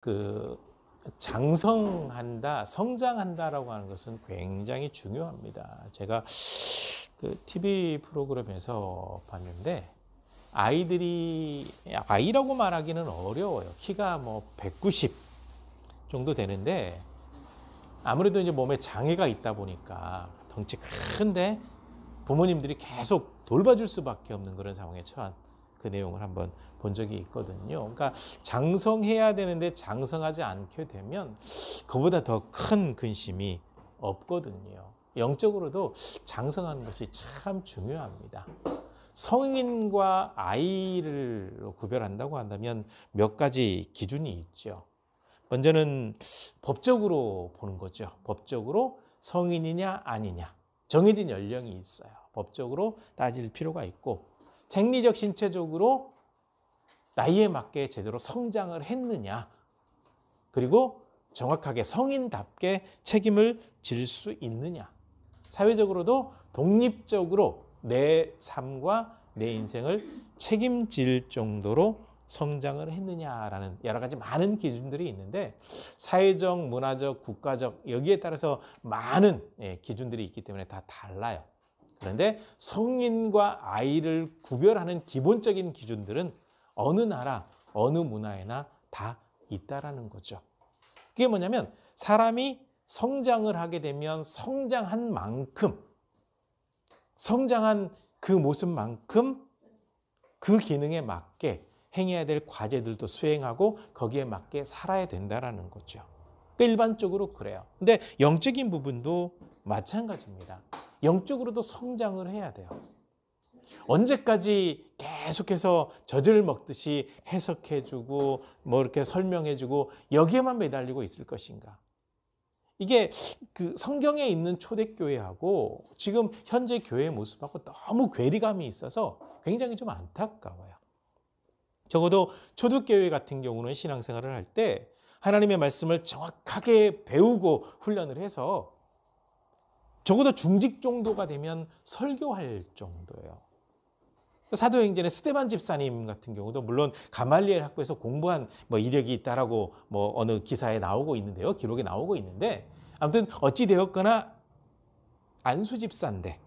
그 장성한다, 성장한다라고 하는 것은 굉장히 중요합니다. 제가 그 TV 프로그램에서 봤는데 아이라고 말하기는 어려워요. 키가 뭐 190 정도 되는데 아무래도 이제 몸에 장애가 있다 보니까 덩치 큰데 부모님들이 계속 돌봐줄 수밖에 없는 그런 상황에 처한 그 내용을 한번 본 적이 있거든요. 그러니까 장성해야 되는데 장성하지 않게 되면 그보다 더 큰 근심이 없거든요. 영적으로도 장성하는 것이 참 중요합니다. 성인과 아이를 구별한다고 한다면 몇 가지 기준이 있죠. 먼저는 법적으로 보는 거죠. 법적으로 성인이냐 아니냐. 정해진 연령이 있어요. 법적으로 따질 필요가 있고, 생리적 신체적으로 나이에 맞게 제대로 성장을 했느냐, 그리고 정확하게 성인답게 책임을 질 수 있느냐, 사회적으로도 독립적으로 내 삶과 내 인생을 책임질 정도로 성장을 했느냐라는 여러 가지 많은 기준들이 있는데, 사회적, 문화적, 국가적 여기에 따라서 많은 기준들이 있기 때문에 다 달라요. 그런데 성인과 아이를 구별하는 기본적인 기준들은 어느 나라, 어느 문화에나 다 있다라는 거죠. 그게 뭐냐면 사람이 성장을 하게 되면 성장한 만큼, 성장한 그 모습만큼 그 기능에 맞게 행해야 될 과제들도 수행하고 거기에 맞게 살아야 된다라는 거죠. 일반적으로 그래요. 근데 영적인 부분도 마찬가지입니다. 영적으로도 성장을 해야 돼요. 언제까지 계속해서 젖을 먹듯이 해석해주고 뭐 이렇게 설명해주고 여기에만 매달리고 있을 것인가? 이게 그 성경에 있는 초대교회하고 지금 현재 교회의 모습하고 너무 괴리감이 있어서 굉장히 좀 안타까워요. 적어도 초대교회 같은 경우는 신앙생활을 할 때 하나님의 말씀을 정확하게 배우고 훈련을 해서 적어도 중직 정도가 되면 설교할 정도예요. 사도행전의 스데반 집사님 같은 경우도 물론 가말리엘 학교에서 공부한 이력이 있다라고 어느 기사에 나오고 있는데요. 기록에 나오고 있는데, 아무튼 어찌 되었거나 안수 집사인데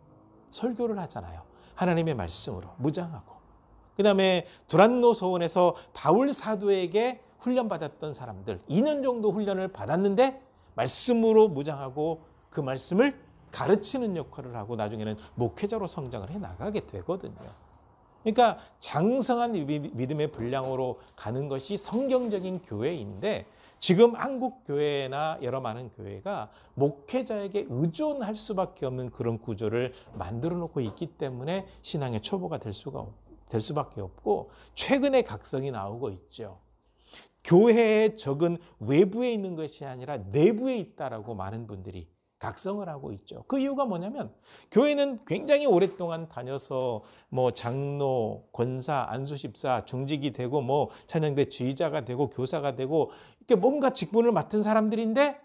설교를 하잖아요. 하나님의 말씀으로 무장하고. 그다음에 두란노 소원에서 바울 사도에게 훈련받았던 사람들 2년 정도 훈련을 받았는데 말씀으로 무장하고 그 말씀을 가르치는 역할을 하고 나중에는 목회자로 성장을 해 나가게 되거든요. 그러니까 장성한 믿음의 분량으로 가는 것이 성경적인 교회인데, 지금 한국 교회나 여러 많은 교회가 목회자에게 의존할 수밖에 없는 그런 구조를 만들어 놓고 있기 때문에 신앙의 초보가 될 수밖에 없고, 최근에 각성이 나오고 있죠. 교회의 적은 외부에 있는 것이 아니라 내부에 있다라고 많은 분들이 각성을 하고 있죠. 그 이유가 뭐냐면 교회는 굉장히 오랫동안 다녀서 장로, 권사, 안수집사, 중직이 되고 찬양대 지휘자가 되고 교사가 되고 이렇게 뭔가 직분을 맡은 사람들인데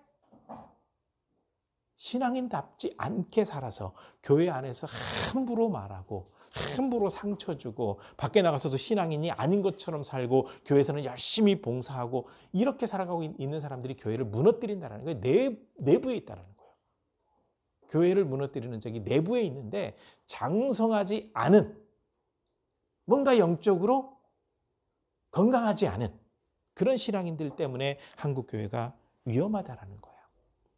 신앙인답지 않게 살아서 교회 안에서 함부로 말하고 함부로 상처 주고 밖에 나가서도 신앙인이 아닌 것처럼 살고 교회에서는 열심히 봉사하고 이렇게 살아가고 있는 사람들이 교회를 무너뜨린다는 거예요. 내부에 있다는 거예요. 교회를 무너뜨리는 적이 내부에 있는데 장성하지 않은, 뭔가 영적으로 건강하지 않은 그런 신앙인들 때문에 한국 교회가 위험하다라는 거예요.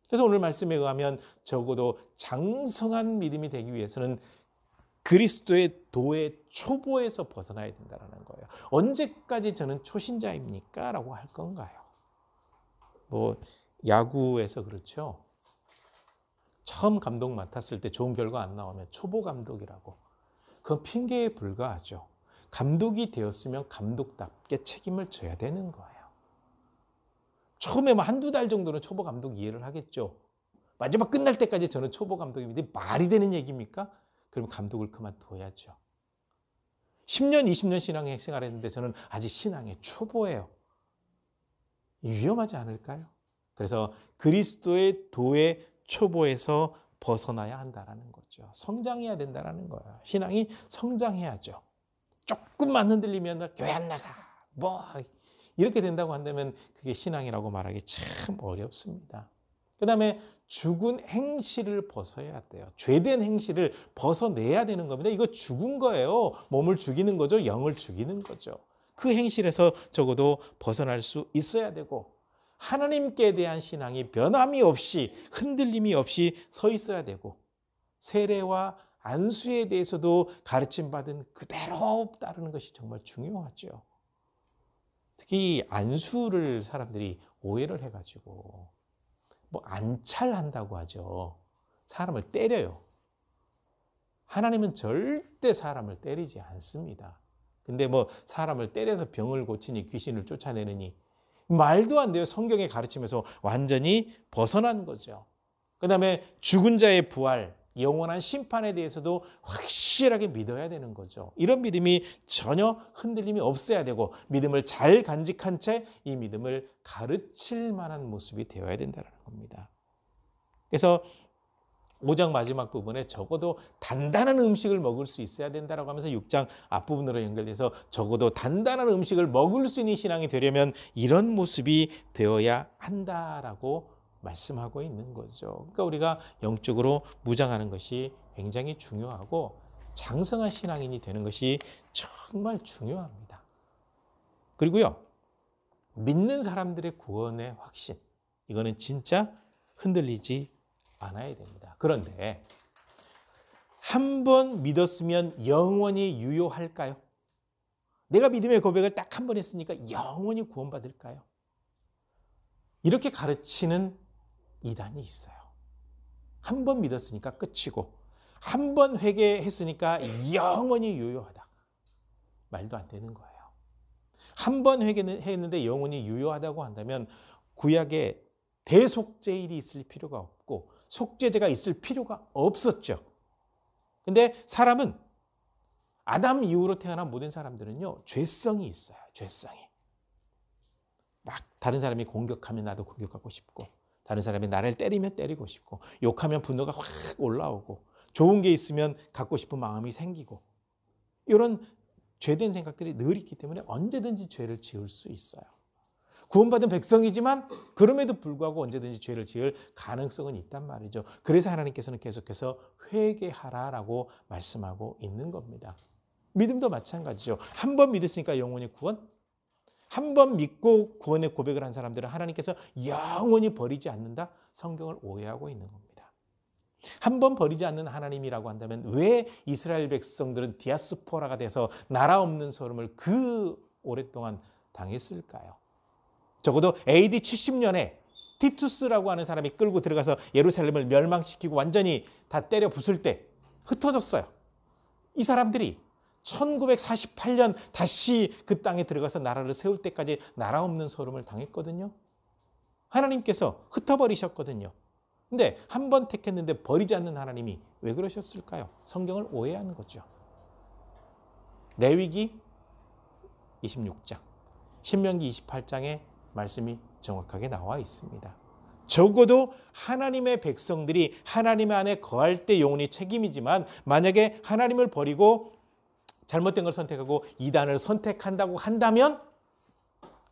그래서 오늘 말씀에 의하면 적어도 장성한 믿음이 되기 위해서는 그리스도의 도의 초보에서 벗어나야 된다는 거예요. 언제까지 저는 초신자입니까? 라고 할 건가요? 야구에서 그렇죠. 처음 감독 맡았을 때 좋은 결과 안 나오면 초보 감독이라고. 그건 핑계에 불과하죠. 감독이 되었으면 감독답게 책임을 져야 되는 거예요. 처음에 한두 달 정도는 초보 감독 이해를 하겠죠. 마지막 끝날 때까지 저는 초보 감독입니다. 말이 되는 얘기입니까? 그럼 감독을 그만둬야죠. 10년, 20년 신앙생활 했는데 저는 아직 신앙의 초보예요. 위험하지 않을까요? 그래서 그리스도의 도의 초보에서 벗어나야 한다는 거죠. 성장해야 된다는 거예요. 신앙이 성장해야죠. 조금만 흔들리면 교회 안 나가. 이렇게 된다고 한다면 그게 신앙이라고 말하기 참 어렵습니다. 그 다음에 죽은 행실을 벗어야 돼요. 죄된 행실을 벗어내야 되는 겁니다. 이거 죽은 거예요. 몸을 죽이는 거죠. 영을 죽이는 거죠. 그 행실에서 적어도 벗어날 수 있어야 되고 하나님께 대한 신앙이 변함이 없이 흔들림이 없이 서 있어야 되고 세례와 안수에 대해서도 가르침받은 그대로 따르는 것이 정말 중요하죠. 특히 안수를 사람들이 오해를 해가지고 뭐 안찰한다고 하죠. 사람을 때려요. 하나님은 절대 사람을 때리지 않습니다. 근데 뭐 사람을 때려서 병을 고치니 귀신을 쫓아내느니 말도 안 돼요. 성경의 가르침에서 완전히 벗어난 거죠. 그 다음에 죽은 자의 부활, 영원한 심판에 대해서도 확실하게 믿어야 되는 거죠. 이런 믿음이 전혀 흔들림이 없어야 되고 믿음을 잘 간직한 채 이 믿음을 가르칠 만한 모습이 되어야 된다는 겁니다. 그래서 5장 마지막 부분에 적어도 단단한 음식을 먹을 수 있어야 된다라고 하면서 6장 앞부분으로 연결돼서 적어도 단단한 음식을 먹을 수 있는 신앙이 되려면 이런 모습이 되어야 한다라고 말씀하고 있는 거죠. 그러니까 우리가 영적으로 무장하는 것이 굉장히 중요하고 장성한 신앙인이 되는 것이 정말 중요합니다. 그리고요, 믿는 사람들의 구원의 확신, 이거는 진짜 흔들리지 않아야 됩니다. 그런데 한 번 믿었으면 영원히 유효할까요? 내가 믿음의 고백을 딱 한 번 했으니까 영원히 구원받을까요? 이렇게 가르치는 이단이 있어요. 한 번 믿었으니까 끝이고 한 번 회개했으니까 영원히 유효하다. 말도 안 되는 거예요. 한 번 회개했는데 영원히 유효하다고 한다면 구약에 대속죄일이 있을 필요가 없고 속죄제가 있을 필요가 없었죠. 근데 사람은 아담 이후로 태어난 모든 사람들은요, 죄성이 있어요. 죄성이. 막 다른 사람이 공격하면 나도 공격하고 싶고 다른 사람이 나를 때리면 때리고 싶고 욕하면 분노가 확 올라오고 좋은 게 있으면 갖고 싶은 마음이 생기고 이런 죄된 생각들이 늘 있기 때문에 언제든지 죄를 지을 수 있어요. 구원받은 백성이지만 그럼에도 불구하고 언제든지 죄를 지을 가능성은 있단 말이죠. 그래서 하나님께서는 계속해서 회개하라라고 말씀하고 있는 겁니다. 믿음도 마찬가지죠. 한 번 믿었으니까 영원히 구원? 한 번 믿고 구원의 고백을 한 사람들은 하나님께서 영원히 버리지 않는다? 성경을 오해하고 있는 겁니다. 한 번 버리지 않는 하나님이라고 한다면 왜 이스라엘 백성들은 디아스포라가 돼서 나라 없는 소름을 그 오랫동안 당했을까요? 적어도 AD 70년에 티투스라고 하는 사람이 끌고 들어가서 예루살렘을 멸망시키고 완전히 다 때려 부술 때 흩어졌어요. 이 사람들이 1948년 다시 그 땅에 들어가서 나라를 세울 때까지 나라 없는 소름을 당했거든요. 하나님께서 흩어버리셨거든요. 근데 한 번 택했는데 버리지 않는 하나님이 왜 그러셨을까요? 성경을 오해한 거죠. 레위기 26장, 신명기 28장에 말씀이 정확하게 나와 있습니다. 적어도 하나님의 백성들이 하나님 안에 거할 때 영원히 책임이지만 만약에 하나님을 버리고 잘못된 걸 선택하고 이단을 선택한다고 한다면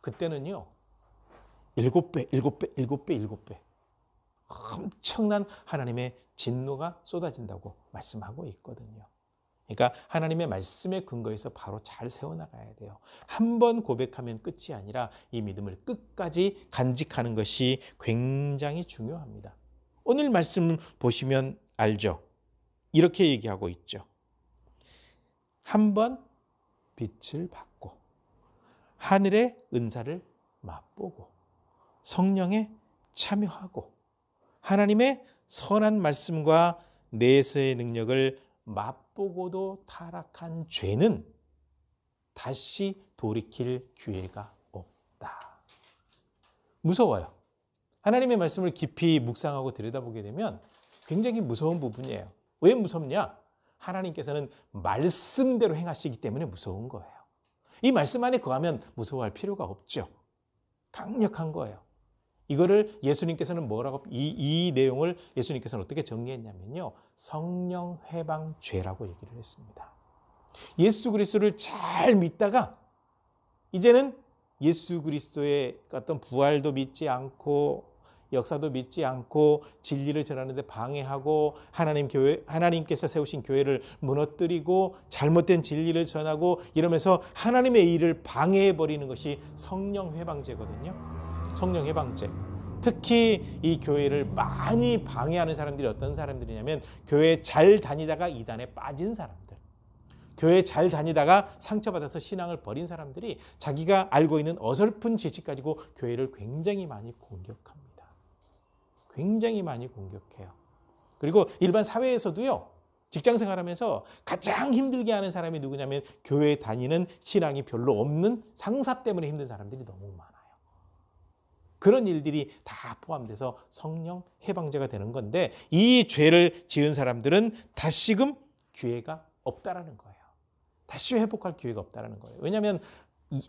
그때는요 7배, 7배, 7배, 7배 엄청난 하나님의 진노가 쏟아진다고 말씀하고 있거든요. 그러니까 하나님의 말씀에 근거해서 바로 잘 세워나가야 돼요. 한 번 고백하면 끝이 아니라 이 믿음을 끝까지 간직하는 것이 굉장히 중요합니다. 오늘 말씀 보시면 알죠? 이렇게 얘기하고 있죠. 한 번 빛을 받고 하늘의 은사를 맛보고 성령에 참여하고 하나님의 선한 말씀과 내세의 능력을 맛보고도 타락한 죄는 다시 돌이킬 기회가 없다. 무서워요. 하나님의 말씀을 깊이 묵상하고 들여다보게 되면 굉장히 무서운 부분이에요. 왜 무섭냐? 하나님께서는 말씀대로 행하시기 때문에 무서운 거예요. 이 말씀 안에 거하면 무서워할 필요가 없죠. 강력한 거예요. 이거를 예수님께서는 뭐라고 이 내용을 예수님께서는 어떻게 정리했냐면요. 성령 회방죄라고 얘기를 했습니다. 예수 그리스도를 잘 믿다가 이제는 예수 그리스도의 어떤 부활도 믿지 않고 역사도 믿지 않고 진리를 전하는데 방해하고 하나님께서 세우신 교회를 무너뜨리고 잘못된 진리를 전하고 이러면서 하나님의 일을 방해해 버리는 것이 성령 회방제거든요. 성령 회방제. 특히 이 교회를 많이 방해하는 사람들이 어떤 사람들이냐면 교회 잘 다니다가 이단에 빠진 사람들. 교회 잘 다니다가 상처받아서 신앙을 버린 사람들이 자기가 알고 있는 어설픈 지식 가지고 교회를 굉장히 많이 공격합니다. 굉장히 많이 공격해요. 그리고 일반 사회에서도요. 직장 생활하면서 가장 힘들게 하는 사람이 누구냐면 교회에 다니는 신앙이 별로 없는 상사 때문에 힘든 사람들이 너무 많아요. 그런 일들이 다 포함돼서 성령 해방제가 되는 건데 이 죄를 지은 사람들은 다시금 기회가 없다라는 거예요. 다시 회복할 기회가 없다라는 거예요. 왜냐하면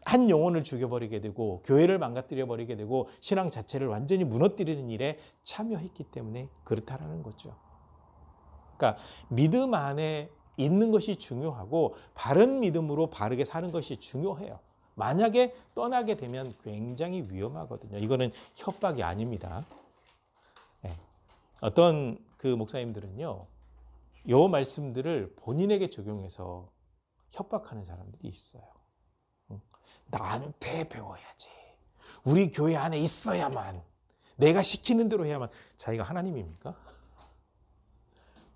한 영혼을 죽여버리게 되고 교회를 망가뜨려 버리게 되고 신앙 자체를 완전히 무너뜨리는 일에 참여했기 때문에 그렇다라는 거죠. 그러니까 믿음 안에 있는 것이 중요하고 바른 믿음으로 바르게 사는 것이 중요해요. 만약에 떠나게 되면 굉장히 위험하거든요. 이거는 협박이 아닙니다. 네. 어떤 그 목사님들은요, 요 말씀들을 본인에게 적용해서 협박하는 사람들이 있어요. 나한테 배워야지. 우리 교회 안에 있어야만. 내가 시키는 대로 해야만. 자기가 하나님입니까?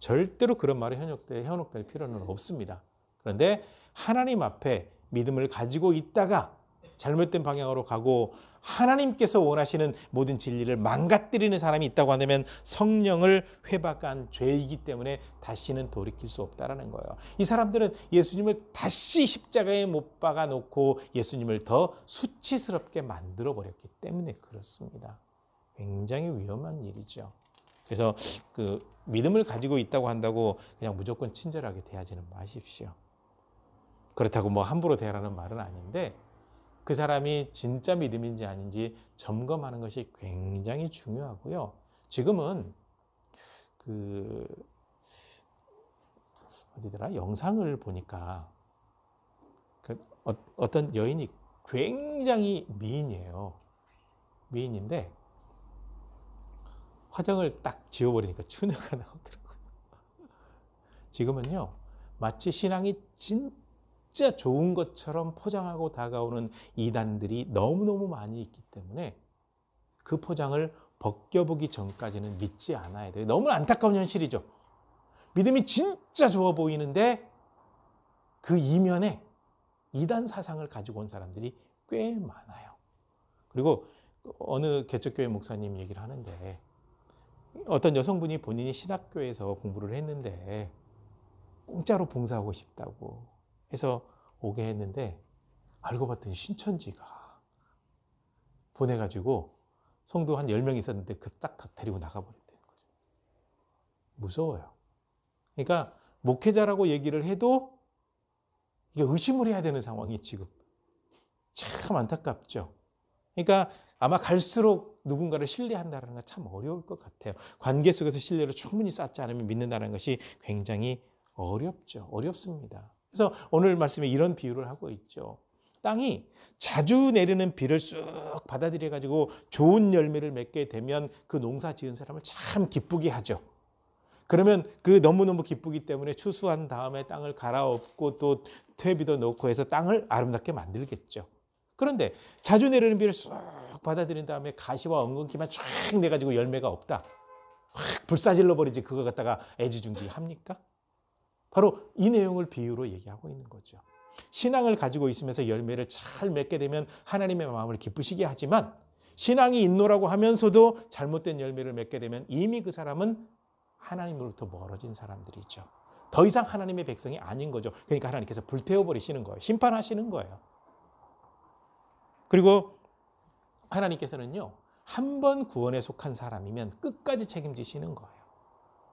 절대로 그런 말에 현혹될 필요는 없습니다. 그런데 하나님 앞에 믿음을 가지고 있다가 잘못된 방향으로 가고 하나님께서 원하시는 모든 진리를 망가뜨리는 사람이 있다고 한다면 성령을 회박한 죄이기 때문에 다시는 돌이킬 수 없다는 거예요. 이 사람들은 예수님을 다시 십자가에 못 박아 놓고 예수님을 더 수치스럽게 만들어 버렸기 때문에 그렇습니다. 굉장히 위험한 일이죠. 그래서 그 믿음을 가지고 있다고 한다고 그냥 무조건 친절하게 대하지는 마십시오. 그렇다고 뭐 함부로 대하라는 말은 아닌데 그 사람이 진짜 믿음인지 아닌지 점검하는 것이 굉장히 중요하고요. 지금은 그 어디더라? 영상을 보니까 어떤 여인이 굉장히 미인이에요. 미인인데 화장을 딱 지워버리니까 추녀가 나오더라고요. 지금은요, 마치 신앙이 진짜 좋은 것처럼 포장하고 다가오는 이단들이 너무너무 많이 있기 때문에 그 포장을 벗겨보기 전까지는 믿지 않아야 돼요. 너무 안타까운 현실이죠. 믿음이 진짜 좋아 보이는데 그 이면에 이단 사상을 가지고 온 사람들이 꽤 많아요. 그리고 어느 개척교회 목사님 얘기를 하는데 어떤 여성분이 본인이 신학교에서 공부를 했는데 공짜로 봉사하고 싶다고 해서 오게 했는데 알고 봤더니 신천지가 보내가지고 성도 한 10명 있었는데 그 딱 다 데리고 나가버렸다는 거죠. 무서워요. 그러니까 목회자라고 얘기를 해도 이게 의심을 해야 되는 상황이 지금 참 안타깝죠. 그러니까 아마 갈수록 누군가를 신뢰한다는 건 참 어려울 것 같아요. 관계 속에서 신뢰를 충분히 쌓지 않으면 믿는다는 것이 굉장히 어렵죠. 어렵습니다. 그래서 오늘 말씀에 이런 비유를 하고 있죠. 땅이 자주 내리는 비를 쑥 받아들여가지고 좋은 열매를 맺게 되면 그 농사 지은 사람을 참 기쁘게 하죠. 그러면 그 너무너무 기쁘기 때문에 추수한 다음에 땅을 갈아엎고 또 퇴비도 넣고 해서 땅을 아름답게 만들겠죠. 그런데 자주 내리는 비를 쑥 받아들인 다음에 가시와 엉겅퀴만 쫙 내가지고 열매가 없다. 확 불사질러 버리지 그거 갖다가 애지중지 합니까? 바로 이 내용을 비유로 얘기하고 있는 거죠. 신앙을 가지고 있으면서 열매를 잘 맺게 되면 하나님의 마음을 기쁘시게 하지만 신앙이 있노라고 하면서도 잘못된 열매를 맺게 되면 이미 그 사람은 하나님으로부터 멀어진 사람들이죠. 더 이상 하나님의 백성이 아닌 거죠. 그러니까 하나님께서 불태워버리시는 거예요. 심판하시는 거예요. 그리고 하나님께서는요, 한 번 구원에 속한 사람이면 끝까지 책임지시는 거예요.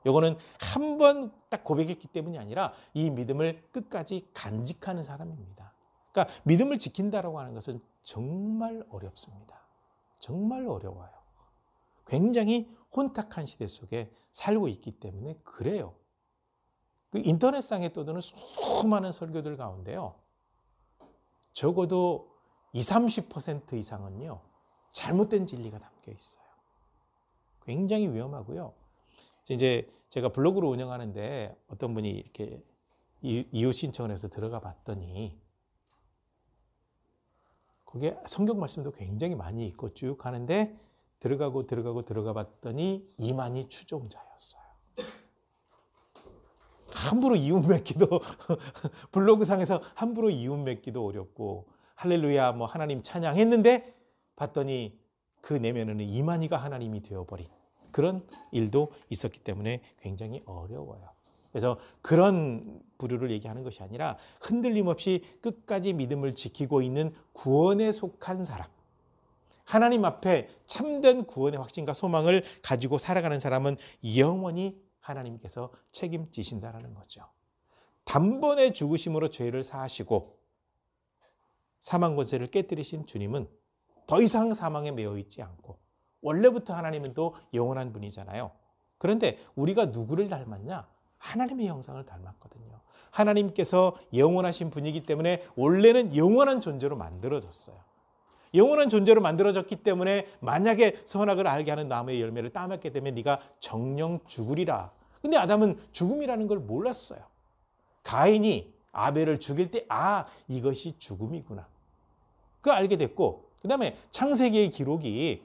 요거는 한 번 딱 고백했기 때문이 아니라 이 믿음을 끝까지 간직하는 사람입니다. 그러니까 믿음을 지킨다라고 하는 것은 정말 어렵습니다. 정말 어려워요. 굉장히 혼탁한 시대 속에 살고 있기 때문에 그래요. 그 인터넷상에 떠도는 수많은 설교들 가운데요. 적어도 20~30% 이상은요, 잘못된 진리가 담겨 있어요. 굉장히 위험하고요. 이제 제가 블로그를 운영하는데 어떤 분이 이렇게 이웃 신청을 해서 들어가 봤더니 거기에 성경 말씀도 굉장히 많이 있고 쭉 하는데 들어가 봤더니 이만희 추종자였어요. 함부로 이웃 맺기도 블로그상에서 함부로 이웃 맺기도 어렵고 할렐루야 뭐 하나님 찬양했는데 봤더니 그 내면에는 이만희가 하나님이 되어버린 그런 일도 있었기 때문에 굉장히 어려워요. 그래서 그런 부류를 얘기하는 것이 아니라 흔들림 없이 끝까지 믿음을 지키고 있는 구원에 속한 사람, 하나님 앞에 참된 구원의 확신과 소망을 가지고 살아가는 사람은 영원히 하나님께서 책임지신다라는 거죠. 단번에 죽으심으로 죄를 사하시고 사망 권세를 깨뜨리신 주님은 더 이상 사망에 매여 있지 않고 원래부터 하나님은 또 영원한 분이잖아요. 그런데 우리가 누구를 닮았냐? 하나님의 형상을 닮았거든요. 하나님께서 영원하신 분이기 때문에 원래는 영원한 존재로 만들어졌어요. 영원한 존재로 만들어졌기 때문에 만약에 선악을 알게 하는 나무의 열매를 따먹게 되면 네가 정령 죽으리라. 근데 아담은 죽음이라는 걸 몰랐어요. 가인이 아벨을 죽일 때 이것이 죽음이구나. 그걸 알게 됐고 그 다음에 창세기의 기록이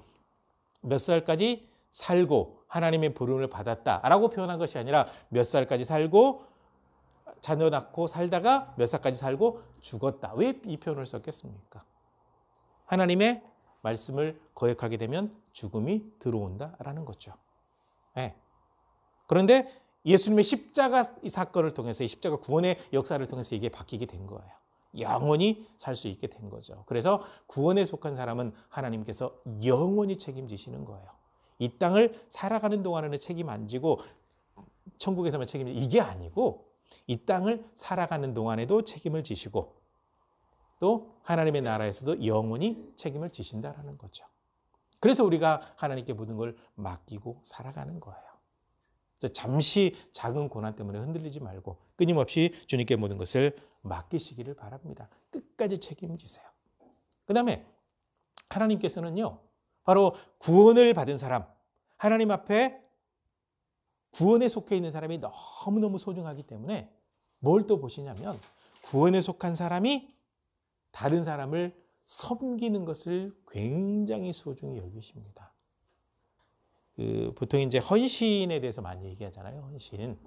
몇 살까지 살고 하나님의 부름을 받았다라고 표현한 것이 아니라 몇 살까지 살고 자녀 낳고 살다가 몇 살까지 살고 죽었다. 왜 이 표현을 썼겠습니까? 하나님의 말씀을 거역하게 되면 죽음이 들어온다라는 거죠. 네. 그런데 예수님의 십자가 사건을 통해서 이 십자가 구원의 역사를 통해서 이게 바뀌게 된 거예요. 영원히 살 수 있게 된 거죠. 그래서 구원에 속한 사람은 하나님께서 영원히 책임지시는 거예요. 이 땅을 살아가는 동안에는 책임 안 지고 천국에서만 책임지고 이게 아니고 이 땅을 살아가는 동안에도 책임을 지시고 또 하나님의 나라에서도 영원히 책임을 지신다라는 거죠. 그래서 우리가 하나님께 모든 걸 맡기고 살아가는 거예요. 그래서 잠시 작은 고난 때문에 흔들리지 말고 끊임없이 주님께 모든 것을 맡기시기를 바랍니다. 끝까지 책임지세요. 그 다음에 하나님께서는요, 바로 구원을 받은 사람, 하나님 앞에 구원에 속해 있는 사람이 너무너무 소중하기 때문에 뭘 또 보시냐면 구원에 속한 사람이 다른 사람을 섬기는 것을 굉장히 소중히 여기십니다. 보통 이제 헌신에 대해서 많이 얘기하잖아요. 헌신.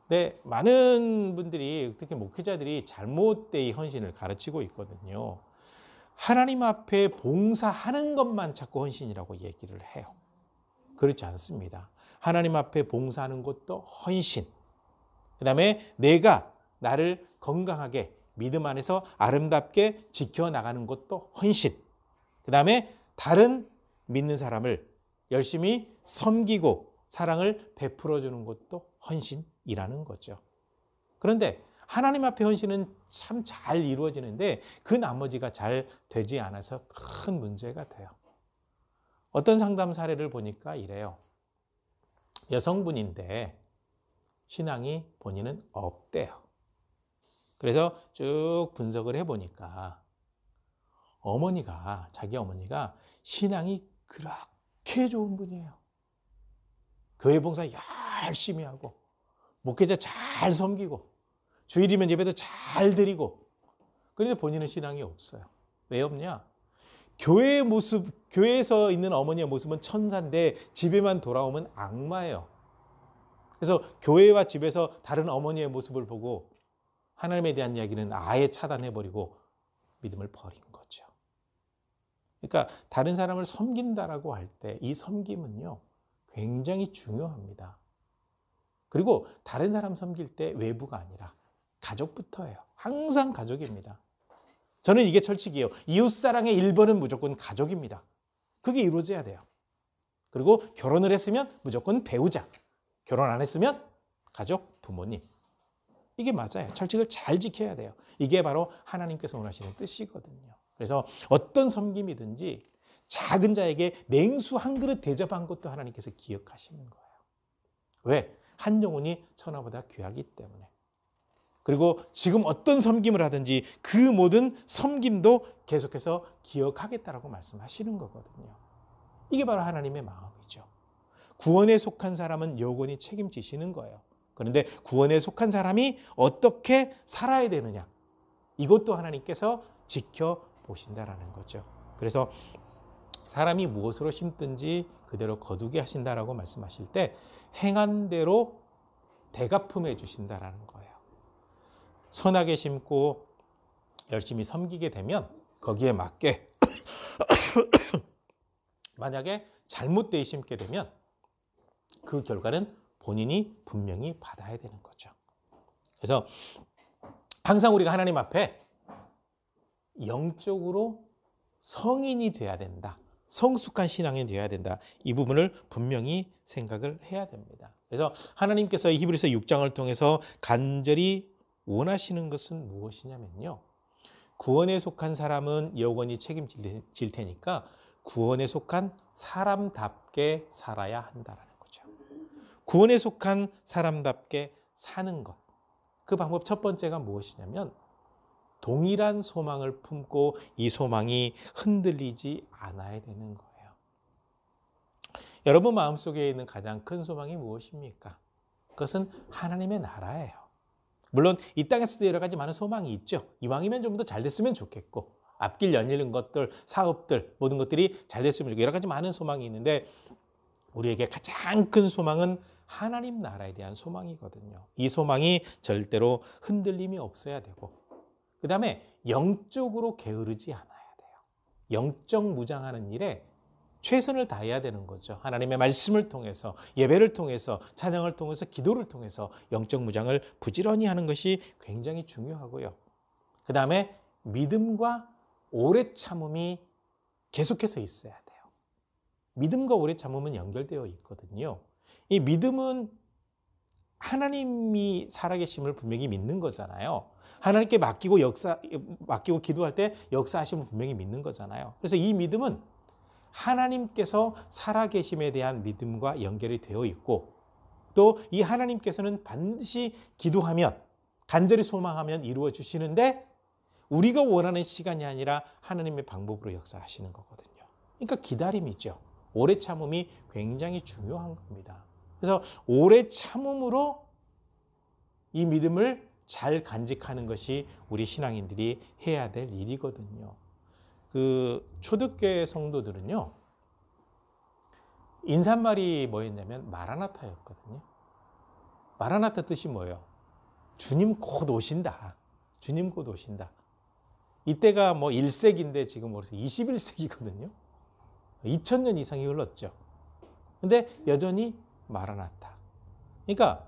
근데 많은 분들이 특히 목회자들이 잘못된 이 헌신을 가르치고 있거든요. 하나님 앞에 봉사하는 것만 자꾸 헌신이라고 얘기를 해요. 그렇지 않습니다. 하나님 앞에 봉사하는 것도 헌신. 그다음에 내가 나를 건강하게 믿음 안에서 아름답게 지켜나가는 것도 헌신. 그다음에 다른 믿는 사람을 열심히 섬기고 사랑을 베풀어주는 것도 헌신이라는 거죠. 그런데 하나님 앞에 헌신은 참 잘 이루어지는데 그 나머지가 잘 되지 않아서 큰 문제가 돼요. 어떤 상담 사례를 보니까 이래요. 여성분인데 신앙이 본인은 없대요. 그래서 쭉 분석을 해보니까 자기 어머니가 신앙이 그렇게 좋은 분이에요. 교회 봉사 열심히 하고 목회자 잘 섬기고 주일이면 예배도 잘 드리고 그런데 본인은 신앙이 없어요. 왜 없냐? 교회의 모습, 교회에서 있는 어머니의 모습은 천사인데 집에만 돌아오면 악마예요. 그래서 교회와 집에서 다른 어머니의 모습을 보고 하나님에 대한 이야기는 아예 차단해버리고 믿음을 버린 거죠. 그러니까 다른 사람을 섬긴다라고 할 때 이 섬김은요 굉장히 중요합니다. 그리고 다른 사람 섬길 때 외부가 아니라 가족부터예요. 항상 가족입니다. 저는 이게 철칙이에요. 이웃사랑의 1번은 무조건 가족입니다. 그게 이루어져야 돼요. 그리고 결혼을 했으면 무조건 배우자. 결혼 안 했으면 가족, 부모님. 이게 맞아요. 철칙을 잘 지켜야 돼요. 이게 바로 하나님께서 원하시는 뜻이거든요. 그래서 어떤 섬김이든지 작은 자에게 냉수 한 그릇 대접한 것도 하나님께서 기억하시는 거예요. 왜? 한 영혼이 천하보다 귀하기 때문에. 그리고 지금 어떤 섬김을 하든지 그 모든 섬김도 계속해서 기억하겠다라고 말씀하시는 거거든요. 이게 바로 하나님의 마음이죠. 구원에 속한 사람은 영원히 책임지시는 거예요. 그런데 구원에 속한 사람이 어떻게 살아야 되느냐, 이것도 하나님께서 지켜보신다라는 거죠. 그래서 사람이 무엇으로 심든지 그대로 거두게 하신다라고 말씀하실 때 행한 대로 대갚음해 주신다라는 거예요. 선하게 심고 열심히 섬기게 되면 거기에 맞게 만약에 잘못되게 심게 되면 그 결과는 본인이 분명히 받아야 되는 거죠. 그래서 항상 우리가 하나님 앞에 영적으로 성인이 돼야 된다. 성숙한 신앙이 되어야 된다. 이 부분을 분명히 생각을 해야 됩니다. 그래서 하나님께서 히브리서 6장을 통해서 간절히 원하시는 것은 무엇이냐면요. 구원에 속한 사람은 영원히 책임질 테니까 구원에 속한 사람답게 살아야 한다는 거죠. 구원에 속한 사람답게 사는 것. 그 방법 첫 번째가 무엇이냐면 동일한 소망을 품고 이 소망이 흔들리지 않아야 되는 거예요. 여러분 마음속에 있는 가장 큰 소망이 무엇입니까? 그것은 하나님의 나라예요. 물론 이 땅에서도 여러 가지 많은 소망이 있죠. 이왕이면 좀 더 잘 됐으면 좋겠고 앞길 열리는 것들, 사업들, 모든 것들이 잘 됐으면 좋겠고 여러 가지 많은 소망이 있는데 우리에게 가장 큰 소망은 하나님 나라에 대한 소망이거든요. 이 소망이 절대로 흔들림이 없어야 되고 그 다음에 영적으로 게으르지 않아야 돼요. 영적 무장하는 일에 최선을 다해야 되는 거죠. 하나님의 말씀을 통해서, 예배를 통해서, 찬양을 통해서, 기도를 통해서 영적 무장을 부지런히 하는 것이 굉장히 중요하고요. 그 다음에 믿음과 오래 참음이 계속해서 있어야 돼요. 믿음과 오래 참음은 연결되어 있거든요. 이 믿음은 하나님이 살아계심을 분명히 믿는 거잖아요. 하나님께 맡기고 기도할 때 역사하심을 분명히 믿는 거잖아요. 그래서 이 믿음은 하나님께서 살아계심에 대한 믿음과 연결이 되어 있고 또 이 하나님께서는 반드시 기도하면 간절히 소망하면 이루어 주시는데 우리가 원하는 시간이 아니라 하나님의 방법으로 역사하시는 거거든요. 그러니까 기다림이죠. 오래 참음이 굉장히 중요한 겁니다. 그래서 오래 참음으로 이 믿음을 잘 간직하는 것이 우리 신앙인들이 해야 될 일이거든요. 그 초대교회 성도들은요. 인사말이 뭐였냐면 마라나타였거든요. 마라나타 뜻이 뭐예요? 주님 곧 오신다. 주님 곧 오신다. 이때가 뭐 1세기인데 지금 벌써 21세기거든요. 2000년 이상이 흘렀죠. 근데 여전히 마라나타. 그러니까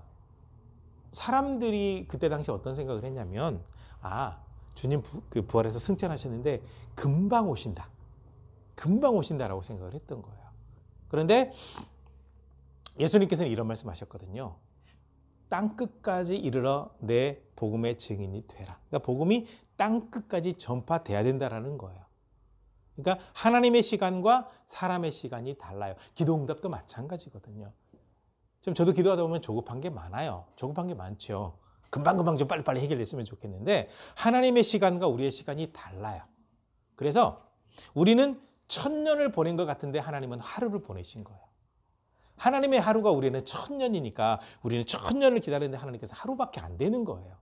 사람들이 그때 당시 어떤 생각을 했냐면 주님 부활해서 승천하셨는데 금방 오신다. 금방 오신다라고 생각을 했던 거예요. 그런데 예수님께서는 이런 말씀하셨거든요. 땅끝까지 이르러 내 복음의 증인이 되라. 그러니까 복음이 땅끝까지 전파돼야 된다라는 거예요. 그러니까 하나님의 시간과 사람의 시간이 달라요. 기도 응답도 마찬가지거든요. 좀 저도 기도하다 보면 조급한 게 많아요. 조급한 게 많죠. 금방금방 좀 빨리빨리 해결됐으면 좋겠는데 하나님의 시간과 우리의 시간이 달라요. 그래서 우리는 1000년을 보낸 것 같은데 하나님은 하루를 보내신 거예요. 하나님의 하루가 우리는 1000년이니까 우리는 1000년을 기다리는데 하나님께서 하루밖에 안 되는 거예요.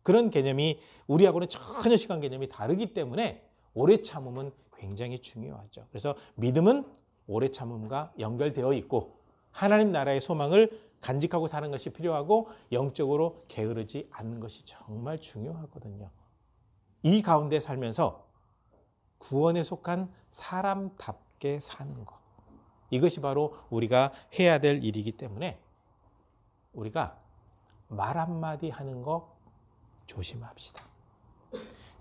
그런 개념이 우리하고는 전혀 시간 개념이 다르기 때문에 오래 참음은 굉장히 중요하죠. 그래서 믿음은 오래 참음과 연결되어 있고 하나님 나라의 소망을 간직하고 사는 것이 필요하고 영적으로 게으르지 않는 것이 정말 중요하거든요. 이 가운데 살면서 구원에 속한 사람답게 사는 것. 이것이 바로 우리가 해야 될 일이기 때문에 우리가 말 한마디 하는 거 조심합시다.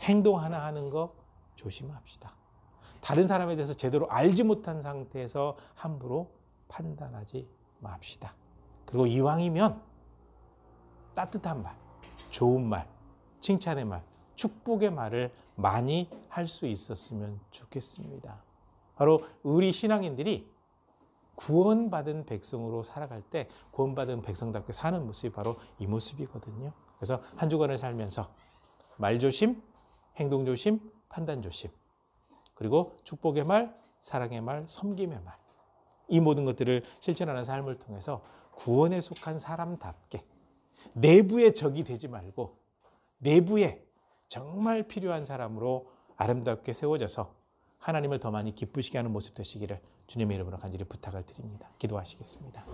행동 하나 하는 거 조심합시다. 다른 사람에 대해서 제대로 알지 못한 상태에서 함부로 판단하지 맙시다. 그리고 이왕이면 따뜻한 말, 좋은 말, 칭찬의 말, 축복의 말을 많이 할 수 있었으면 좋겠습니다. 바로 우리 신앙인들이 구원받은 백성으로 살아갈 때 구원받은 백성답게 사는 모습이 바로 이 모습이거든요. 그래서 한 주간을 살면서 말 조심, 행동 조심, 판단 조심, 그리고 축복의 말, 사랑의 말, 섬김의 말, 이 모든 것들을 실천하는 삶을 통해서 구원에 속한 사람답게 내부의 적이 되지 말고 내부에 정말 필요한 사람으로 아름답게 세워져서 하나님을 더 많이 기쁘시게 하는 모습 되시기를 주님의 이름으로 간절히 부탁을 드립니다. 기도하시겠습니다.